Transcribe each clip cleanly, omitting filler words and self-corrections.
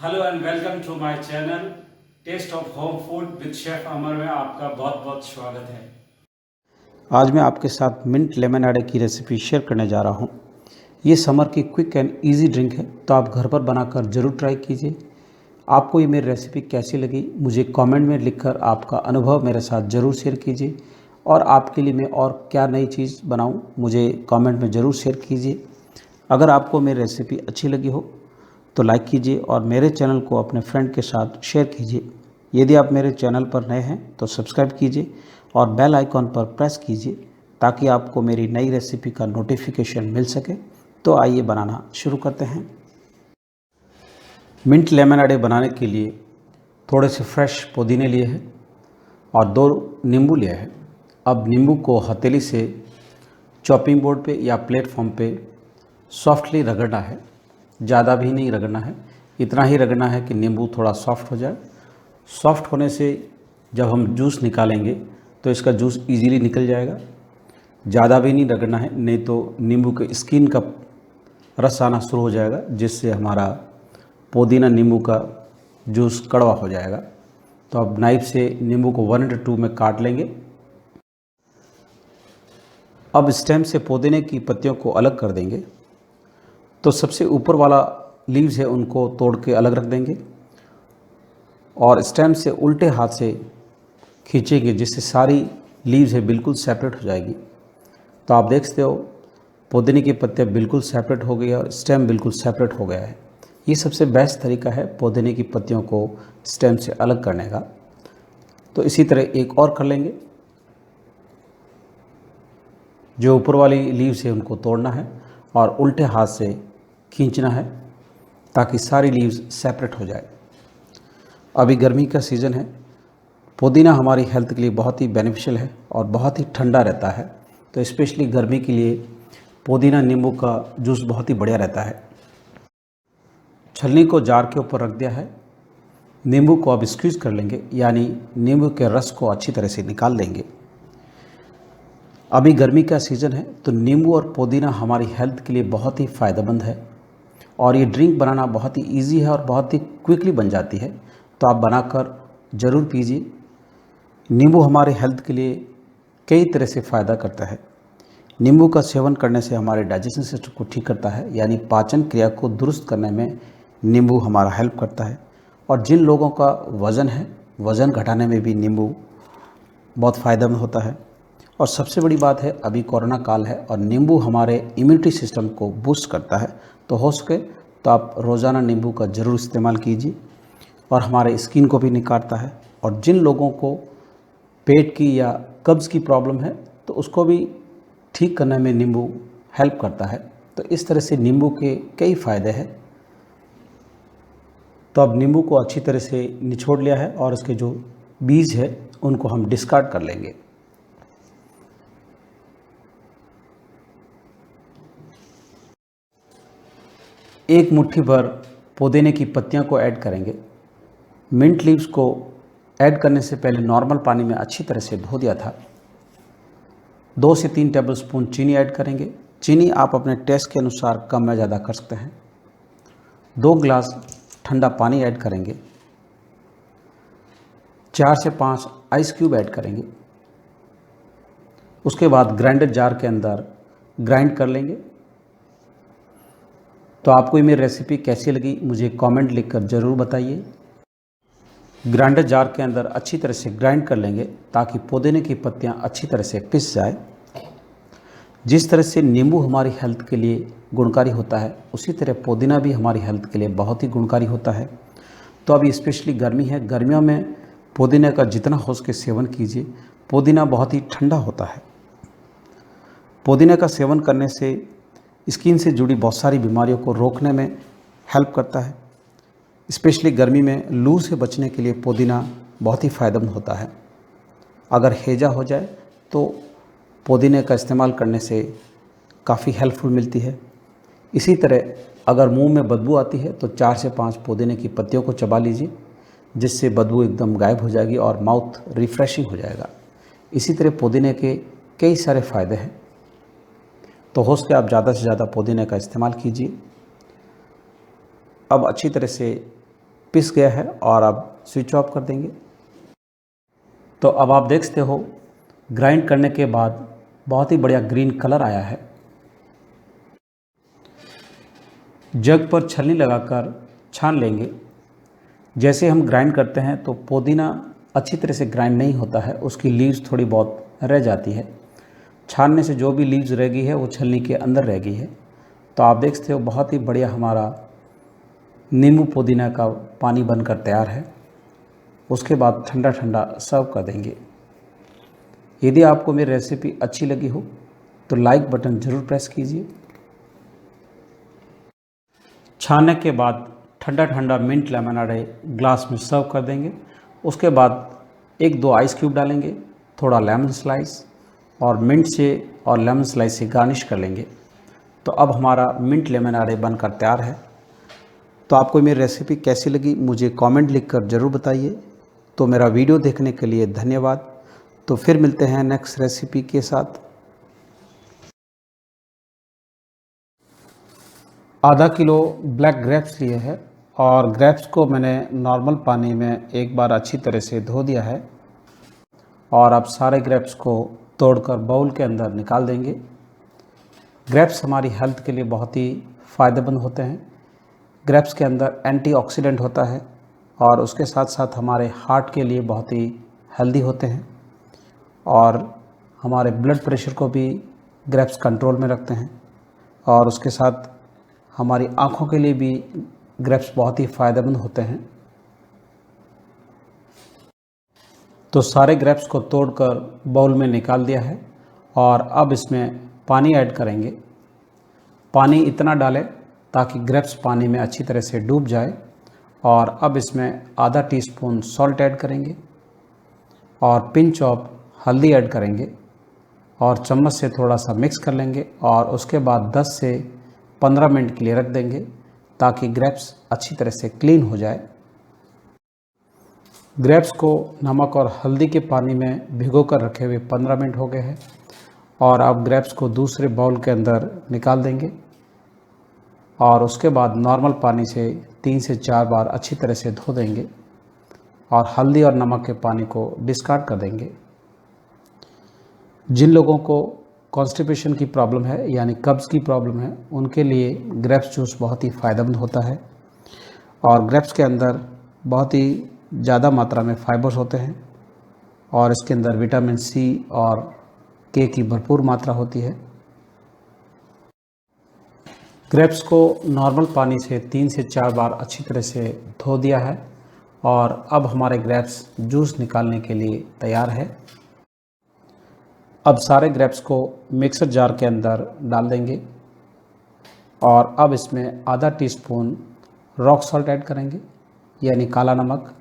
Hello and welcome to my channel taste of home food with chef Amar में आपका बहुत बहुत स्वागत है। आज मैं आपके साथ मिंट लेमन आड़े की रेसिपी शेयर करने जा रहा हूँ। ये समर की क्विक एंड इजी ड्रिंक है, तो आप घर पर बनाकर ज़रूर ट्राई कीजिए। आपको ये मेरी रेसिपी कैसी लगी मुझे कमेंट में लिखकर आपका अनुभव मेरे साथ ज़रूर शेयर कीजिए, और आपके लिए मैं और क्या नई चीज़ बनाऊँ मुझे कमेंट में ज़रूर शेयर कीजिए। अगर आपको मेरी रेसिपी अच्छी लगी हो तो लाइक कीजिए और मेरे चैनल को अपने फ्रेंड के साथ शेयर कीजिए। यदि आप मेरे चैनल पर नए हैं तो सब्सक्राइब कीजिए और बेल आइकॉन पर प्रेस कीजिए ताकि आपको मेरी नई रेसिपी का नोटिफिकेशन मिल सके। तो आइए बनाना शुरू करते हैं। मिंट लेमन आड़े बनाने के लिए थोड़े से फ्रेश पुदीने लिए हैं और 2 नींबू लिए हैं। अब नींबू को हथेली से चॉपिंग बोर्ड पे या प्लेटफॉर्म पे सॉफ्टली रगड़ना है, ज़्यादा भी नहीं रगड़ना है, इतना ही रगड़ना है कि नींबू थोड़ा सॉफ्ट हो जाए। सॉफ्ट होने से जब हम जूस निकालेंगे तो इसका जूस इजीली निकल जाएगा। ज़्यादा भी नहीं रगड़ना है, नहीं तो नींबू के स्किन का रस आना शुरू हो जाएगा, जिससे हमारा पुदीना नींबू का जूस कड़वा हो जाएगा। तो अब नाइफ से नींबू को 1/2 में काट लेंगे। अब स्टेम से पुदीने की पत्तियों को अलग कर देंगे। तो सबसे ऊपर वाला लीव्स है उनको तोड़ के अलग रख देंगे और स्टेम से उल्टे हाथ से खींचेंगे, जिससे सारी लीव्स है बिल्कुल सेपरेट हो जाएगी। तो आप देख सकते हो पुदीने की पत्तियाँ बिल्कुल सेपरेट हो गई है और स्टेम बिल्कुल सेपरेट हो गया है। ये सबसे बेस्ट तरीका है पुदीने की पत्तियों को स्टेम से अलग करने का। तो इसी तरह एक और कर लेंगे। जो ऊपर वाली लीव्स है उनको तोड़ना है और उल्टे हाथ से खींचना है ताकि सारी लीव्स सेपरेट हो जाए। अभी गर्मी का सीज़न है, पुदीना हमारी हेल्थ के लिए बहुत ही बेनिफिशियल है और बहुत ही ठंडा रहता है। तो स्पेशली गर्मी के लिए पुदीना नींबू का जूस बहुत ही बढ़िया रहता है। छलनी को जार के ऊपर रख दिया है। नींबू को अब स्क्वीज़ कर लेंगे, यानी नींबू के रस को अच्छी तरह से निकाल देंगे। अभी गर्मी का सीज़न है तो नींबू और पुदीना हमारी हेल्थ के लिए बहुत ही फ़ायदेमंद है और ये ड्रिंक बनाना बहुत ही इजी है और बहुत ही क्विकली बन जाती है। तो आप बनाकर ज़रूर पीजिए। नींबू हमारे हेल्थ के लिए कई तरह से फ़ायदा करता है। नींबू का सेवन करने से हमारे डाइजेशन सिस्टम को ठीक करता है, यानी पाचन क्रिया को दुरुस्त करने में नींबू हमारा हेल्प करता है। और जिन लोगों का वज़न है, वज़न घटाने में भी नींबू बहुत फ़ायदेमंद होता है। और सबसे बड़ी बात है, अभी कोरोना काल है और नींबू हमारे इम्यूनिटी सिस्टम को बूस्ट करता है। तो हो सके तो आप रोज़ाना नींबू का ज़रूर इस्तेमाल कीजिए। और हमारे स्किन को भी निखारता है। और जिन लोगों को पेट की या कब्ज़ की प्रॉब्लम है तो उसको भी ठीक करने में नींबू हेल्प करता है। तो इस तरह से नींबू के कई फ़ायदे हैं। तो अब नींबू को अच्छी तरह से निचोड़ लिया है और इसके जो बीज है उनको हम डिस्कार्ड कर लेंगे। एक मुट्ठी भर पुदीने की पत्तियों को ऐड करेंगे। मिंट लीव्स को ऐड करने से पहले नॉर्मल पानी में अच्छी तरह से धो दिया था। 2 से 3 टेबलस्पून चीनी ऐड करेंगे। चीनी आप अपने टेस्ट के अनुसार कम या ज़्यादा कर सकते हैं। 2 गिलास ठंडा पानी ऐड करेंगे। 4 से 5 आइस क्यूब ऐड करेंगे। उसके बाद ग्राइंडर जार के अंदर ग्राइंड कर लेंगे। तो आपको ये मेरी रेसिपी कैसी लगी मुझे कमेंट लिखकर ज़रूर बताइए। ग्राइंडर जार के अंदर अच्छी तरह से ग्राइंड कर लेंगे ताकि पुदीने की पत्तियाँ अच्छी तरह से पिस जाए। जिस तरह से नींबू हमारी हेल्थ के लिए गुणकारी होता है, उसी तरह पुदीना भी हमारी हेल्थ के लिए बहुत ही गुणकारी होता है। तो अभी स्पेशली गर्मी है, गर्मियों में पुदीने का जितना हो सके सेवन कीजिए। पुदीना बहुत ही ठंडा होता है। पुदीने का सेवन करने से स्किन से जुड़ी बहुत सारी बीमारियों को रोकने में हेल्प करता है। स्पेशली गर्मी में लू से बचने के लिए पुदीना बहुत ही फ़ायदेमंद होता है। अगर हैजा हो जाए तो पुदीने का इस्तेमाल करने से काफ़ी हेल्पफुल मिलती है। इसी तरह अगर मुंह में बदबू आती है तो 4 से 5 पुदीने की पत्तियों को चबा लीजिए, जिससे बदबू एकदम गायब हो जाएगी और माउथ रिफ़्रेशिंग हो जाएगा। इसी तरह पुदीने के कई सारे फ़ायदे हैं। तो हो सके आप ज़्यादा से ज़्यादा पुदीने का इस्तेमाल कीजिए। अब अच्छी तरह से पिस गया है और अब स्विच ऑफ कर देंगे। तो अब आप देख सकते हो ग्राइंड करने के बाद बहुत ही बढ़िया ग्रीन कलर आया है। जग पर छलनी लगाकर छान लेंगे। जैसे हम ग्राइंड करते हैं तो पुदीना अच्छी तरह से ग्राइंड नहीं होता है, उसकी लीव्स थोड़ी बहुत रह जाती है। छानने से जो भी लीव्स रह गई है वो छलनी के अंदर रह गई है। तो आप देख सकते हो बहुत ही बढ़िया हमारा नींबू पुदीना का पानी बनकर तैयार है। उसके बाद ठंडा ठंडा सर्व कर देंगे। यदि आपको मेरी रेसिपी अच्छी लगी हो तो लाइक बटन ज़रूर प्रेस कीजिए। छानने के बाद ठंडा ठंडा मिंट लेमनेड ग्लास में सर्व कर देंगे। उसके बाद 1-2 आइस क्यूब डालेंगे, थोड़ा लेमन स्लाइस और मिंट से और लेमन स्लाइस से गार्निश कर लेंगे। तो अब हमारा मिंट लेमनेड बनकर तैयार है। तो आपको मेरी रेसिपी कैसी लगी मुझे कमेंट लिखकर ज़रूर बताइए। तो मेरा वीडियो देखने के लिए धन्यवाद। तो फिर मिलते हैं नेक्स्ट रेसिपी के साथ। आधा किलो ब्लैक ग्रेप्स लिए हैं और ग्रेप्स को मैंने नॉर्मल पानी में एक बार अच्छी तरह से धो दिया है और अब सारे ग्रेप्स को तोड़कर बाउल के अंदर निकाल देंगे। ग्रेप्स हमारी हेल्थ के लिए बहुत ही फ़ायदेमंद होते हैं। ग्रेप्स के अंदर एंटीऑक्सीडेंट होता है और उसके साथ साथ हमारे हार्ट के लिए बहुत ही हेल्दी होते हैं और हमारे ब्लड प्रेशर को भी ग्रेप्स कंट्रोल में रखते हैं और उसके साथ हमारी आँखों के लिए भी ग्रेप्स बहुत ही फ़ायदेमंद होते हैं। तो सारे ग्रेप्स को तोड़कर बाउल में निकाल दिया है और अब इसमें पानी ऐड करेंगे। पानी इतना डालें ताकि ग्रेप्स पानी में अच्छी तरह से डूब जाए और अब इसमें आधा टीस्पून सॉल्ट ऐड करेंगे और पिंच ऑफ हल्दी ऐड करेंगे और चम्मच से थोड़ा सा मिक्स कर लेंगे और उसके बाद 10 से 15 मिनट के लिए रख देंगे ताकि ग्रेप्स अच्छी तरह से क्लीन हो जाए। ग्रेप्स को नमक और हल्दी के पानी में भिगो कर रखे हुए 15 मिनट हो गए हैं और अब ग्रेप्स को दूसरे बाउल के अंदर निकाल देंगे और उसके बाद नॉर्मल पानी से 3 से 4 बार अच्छी तरह से धो देंगे और हल्दी और नमक के पानी को डिस्कार्ड कर देंगे। जिन लोगों को कॉन्स्टिपेशन की प्रॉब्लम है यानी कब्ज़ की प्रॉब्लम है उनके लिए ग्रेप्स जूस बहुत ही फ़ायदेमंद होता है और ग्रेप्स के अंदर बहुत ही ज़्यादा मात्रा में फाइबर्स होते हैं और इसके अंदर विटामिन सी और के की भरपूर मात्रा होती है। ग्रेप्स को नॉर्मल पानी से 3 से 4 बार अच्छी तरह से धो दिया है और अब हमारे ग्रेप्स जूस निकालने के लिए तैयार है। अब सारे ग्रेप्स को मिक्सर जार के अंदर डाल देंगे और अब इसमें आधा टीस्पून रॉक सॉल्ट ऐड करेंगे यानी काला नमक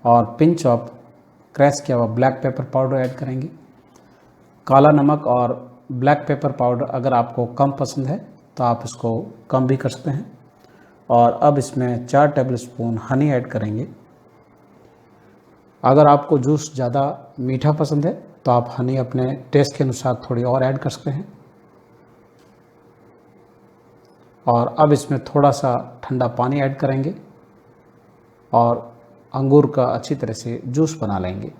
और पिंच ऑफ क्रैश किया हुआ ब्लैक पेपर पाउडर ऐड करेंगे। काला नमक और ब्लैक पेपर पाउडर अगर आपको कम पसंद है तो आप इसको कम भी कर सकते हैं और अब इसमें 4 टेबलस्पून हनी ऐड करेंगे। अगर आपको जूस ज़्यादा मीठा पसंद है तो आप हनी अपने टेस्ट के अनुसार थोड़ी और ऐड कर सकते हैं और अब इसमें थोड़ा सा ठंडा पानी ऐड करेंगे और अंगूर का अच्छी तरह से जूस बना लेंगे।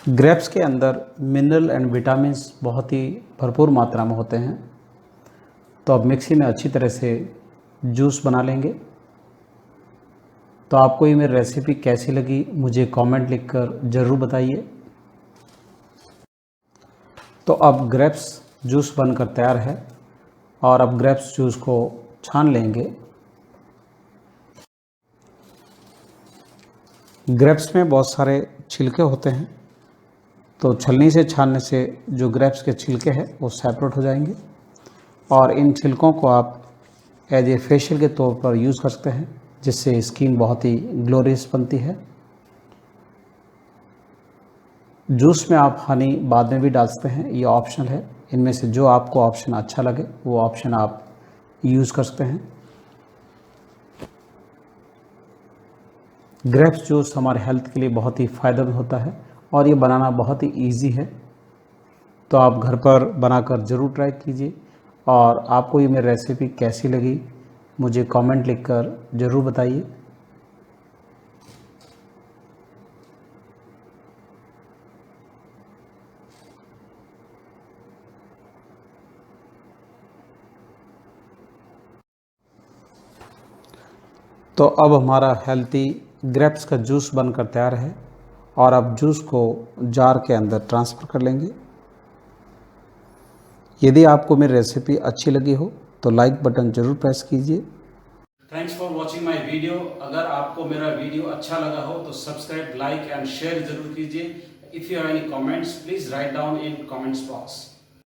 ग्रेप्स के अंदर मिनरल एंड विटामिन्स बहुत ही भरपूर मात्रा में होते हैं। तो अब मिक्सी में अच्छी तरह से जूस बना लेंगे। तो आपको ये मेरी रेसिपी कैसी लगी मुझे कमेंट लिखकर ज़रूर बताइए। तो अब ग्रेप्स जूस बनकर तैयार है और अब ग्रेप्स जूस को छान लेंगे। ग्रेप्स में बहुत सारे छिलके होते हैं तो छलनी से छानने से जो ग्रेप्स के छिलके हैं वो सेपरेट हो जाएंगे और इन छिलकों को आप एज ए फेशियल के तौर पर यूज़ कर सकते हैं जिससे स्किन बहुत ही ग्लोरियस बनती है। जूस में आप हनी बाद में भी डाल सकते हैं, ये ऑप्शनल है। इनमें से जो आपको ऑप्शन अच्छा लगे वो ऑप्शन आप यूज़ कर सकते हैं। ग्रेप्स जूस हमारे हेल्थ के लिए बहुत ही फ़ायदेमंद होता है और ये बनाना बहुत ही इजी है। तो आप घर पर बनाकर ज़रूर ट्राई कीजिए और आपको ये मेरी रेसिपी कैसी लगी मुझे कमेंट लिखकर ज़रूर बताइए। तो अब हमारा हेल्थी ग्रेप्स का जूस बनकर तैयार है और अब जूस को जार के अंदर ट्रांसफ़र कर लेंगे। यदि आपको मेरी रेसिपी अच्छी लगी हो तो लाइक बटन ज़रूर प्रेस कीजिए। Thanks for watching my video. अगर आपको मेरा वीडियो अच्छा लगा हो तो सब्सक्राइब, लाइक एंड शेयर जरूर कीजिए। If you have any comments please write down in comments box.